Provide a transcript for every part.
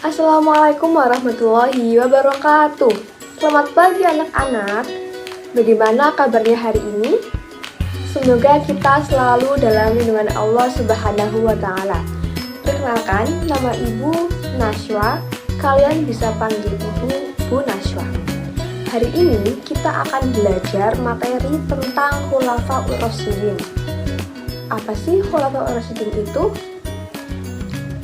Assalamualaikum warahmatullahi wabarakatuh. Selamat pagi anak-anak. Bagaimana kabarnya hari ini? Semoga kita selalu dalam lindungan Allah Subhanahu wa Ta'ala. Perkenalkan, nama Ibu Nashwa. Kalian bisa panggil Ibu Bu Nashwa. Hari ini kita akan belajar materi tentang Khulafaur Rasyidin. Apa sih Khulafaur Rasyidin itu?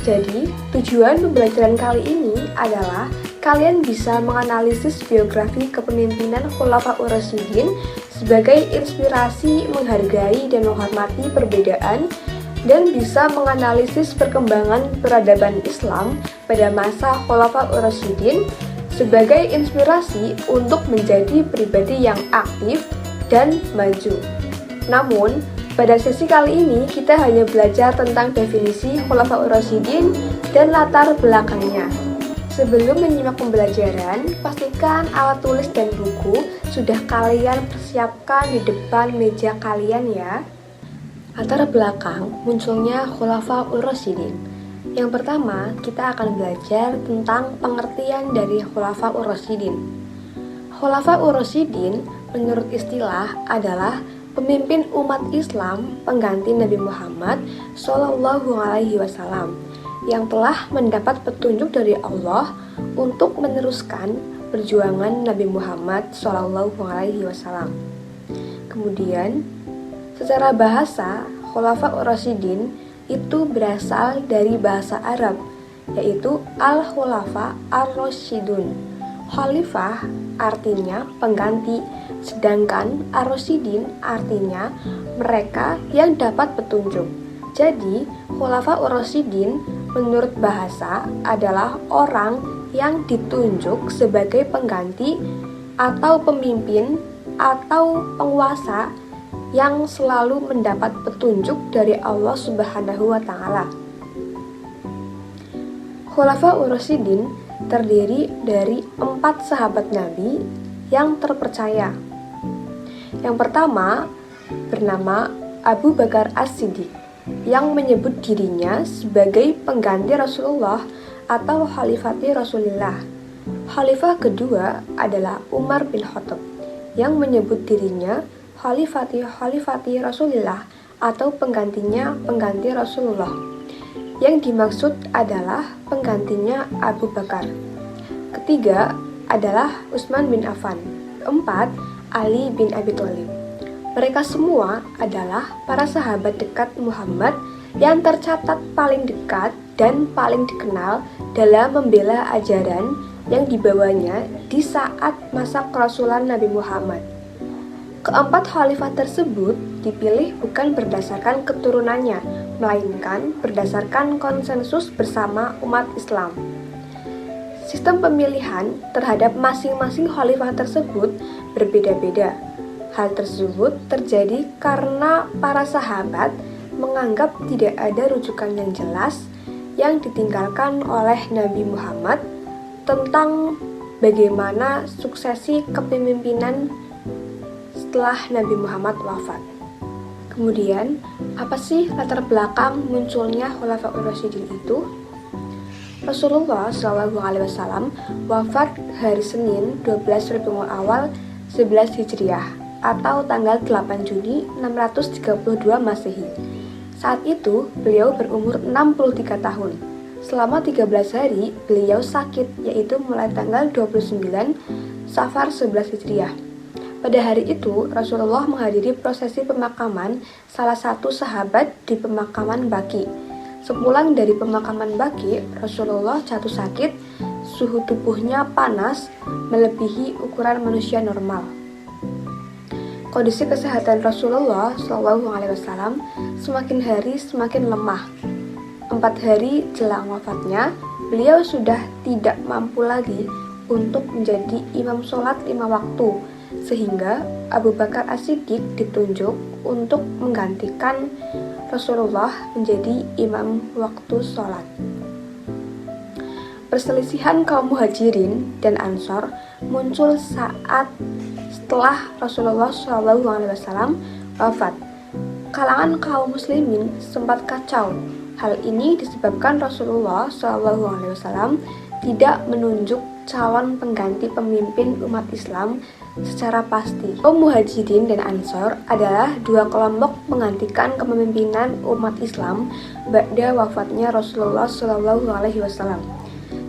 Jadi, tujuan pembelajaran kali ini adalah kalian bisa menganalisis biografi kepemimpinan Khulafaur Rasyidin sebagai inspirasi menghargai dan menghormati perbedaan dan bisa menganalisis perkembangan peradaban Islam pada masa Khulafaur Rasyidin sebagai inspirasi untuk menjadi pribadi yang aktif dan maju. Namun, pada sesi kali ini kita hanya belajar tentang definisi Khulafaur Rasyidin dan latar belakangnya. Sebelum menyimak pembelajaran, pastikan alat tulis dan buku sudah kalian persiapkan di depan meja kalian ya. Latar belakang munculnya Khulafaur Rasyidin. Yang pertama, kita akan belajar tentang pengertian dari Khulafaur Rasyidin. Khulafaur Rasyidin menurut istilah adalah pemimpin umat Islam pengganti Nabi Muhammad Shallallahu Alaihi Wasallam yang telah mendapat petunjuk dari Allah untuk meneruskan perjuangan Nabi Muhammad Shallallahu Alaihi Wasallam. Kemudian, secara bahasa, Khulafaur Rasyidin itu berasal dari bahasa Arab, yaitu Al-Khulafa Ar-Rasyidun. Khalifah artinya pengganti, sedangkan Ar-Rasyidin artinya mereka yang dapat petunjuk. Jadi, Khulafaur Rasyidin menurut bahasa adalah orang yang ditunjuk sebagai pengganti atau pemimpin atau penguasa yang selalu mendapat petunjuk dari Allah Subhanahu wa Ta'ala. Khulafaur Rasyidin terdiri dari 4 sahabat Nabi yang terpercaya. Yang pertama bernama Abu Bakar As-Siddiq yang menyebut dirinya sebagai pengganti Rasulullah atau Khalifati Rasulullah. Khalifah kedua adalah Umar bin Khattab yang menyebut dirinya Khalifati Rasulullah atau pengganti Rasulullah. Yang dimaksud adalah penggantinya Abu Bakar. Ketiga adalah Utsman bin Affan. Keempat, Ali bin Abi Thalib. Mereka semua adalah para sahabat dekat Muhammad yang tercatat paling dekat dan paling dikenal dalam membela ajaran yang dibawanya di saat masa kerasulan Nabi Muhammad. Keempat khalifah tersebut dipilih bukan berdasarkan keturunannya, melainkan berdasarkan konsensus bersama umat Islam. Sistem pemilihan terhadap masing-masing khalifah tersebut berbeda-beda. Hal tersebut terjadi karena para sahabat menganggap tidak ada rujukan yang jelas yang ditinggalkan oleh Nabi Muhammad tentang bagaimana suksesi kepemimpinan setelah Nabi Muhammad wafat. Kemudian, apa sih latar belakang munculnya Khulafaur Rasyidin itu? Rasulullah SAW wafat hari Senin 12 Rabiul Awal 11 Hijriah atau tanggal 8 Juni 632 Masehi. Saat itu, beliau berumur 63 tahun. Selama 13 hari, beliau sakit, yaitu mulai tanggal 29 Safar 11 Hijriah. Pada hari itu, Rasulullah menghadiri prosesi pemakaman salah satu sahabat di pemakaman Baqi. Sepulang dari pemakaman Baqi, Rasulullah jatuh sakit, suhu tubuhnya panas, melebihi ukuran manusia normal. Kondisi kesehatan Rasulullah SAW semakin hari semakin lemah. 4 hari jelang wafatnya, beliau sudah tidak mampu lagi untuk menjadi imam sholat 5 waktu, sehingga Abu Bakar As-Siddiq ditunjuk untuk menggantikan Rasulullah menjadi imam waktu sholat. Perselisihan kaum Muhajirin dan Ansor muncul saat setelah Rasulullah SAW wafat. Kalangan kaum muslimin sempat kacau Hal ini disebabkan Rasulullah SAW tidak menunjuk calon pengganti pemimpin umat Islam secara pasti. Kaum Muhajirin dan Ansor adalah dua kelompok menggantikan kepemimpinan umat Islam ba'da wafatnya Rasulullah SAW.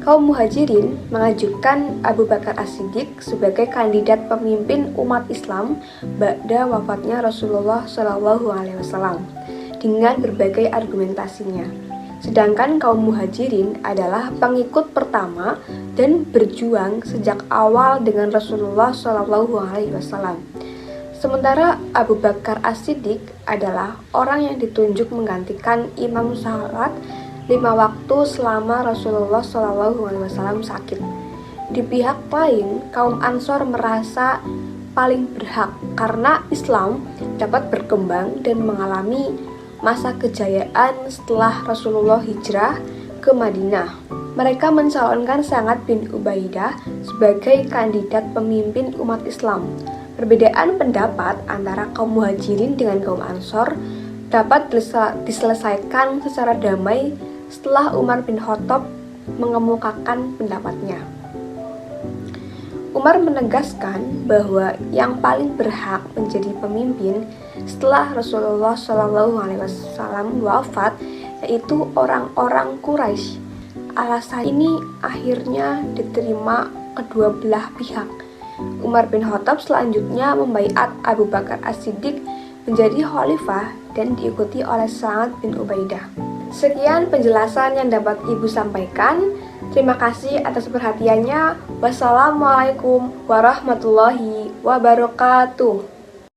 Kaum Muhajirin mengajukan Abu Bakar As-Siddiq sebagai kandidat pemimpin umat Islam ba'da wafatnya Rasulullah SAW dengan berbagai argumentasinya. Sedangkan kaum Muhajirin adalah pengikut pertama dan berjuang sejak awal dengan Rasulullah SAW. Sementara Abu Bakar As-Siddiq adalah orang yang ditunjuk menggantikan imam salat 5 waktu selama Rasulullah SAW sakit. Di pihak lain, kaum Ansor merasa paling berhak karena Islam dapat berkembang dan mengalami masa kejayaan setelah Rasulullah hijrah ke Madinah. Mereka mencalonkan Sa'ad bin Ubaidah sebagai kandidat pemimpin umat Islam. Perbedaan pendapat antara kaum Muhajirin dengan kaum Ansor dapat diselesaikan secara damai setelah Umar bin Khattab mengemukakan pendapatnya. Umar menegaskan bahwa yang paling berhak menjadi pemimpin setelah Rasulullah SAW wafat yaitu orang-orang Quraisy. Alasan ini akhirnya diterima kedua belah pihak. Umar bin Khattab selanjutnya membaiat Abu Bakar As-Siddiq menjadi khalifah dan diikuti oleh Sa'ad bin Ubaidah. Sekian penjelasan yang dapat Ibu sampaikan. Terima kasih atas perhatiannya. Wassalamualaikum warahmatullahi wabarakatuh.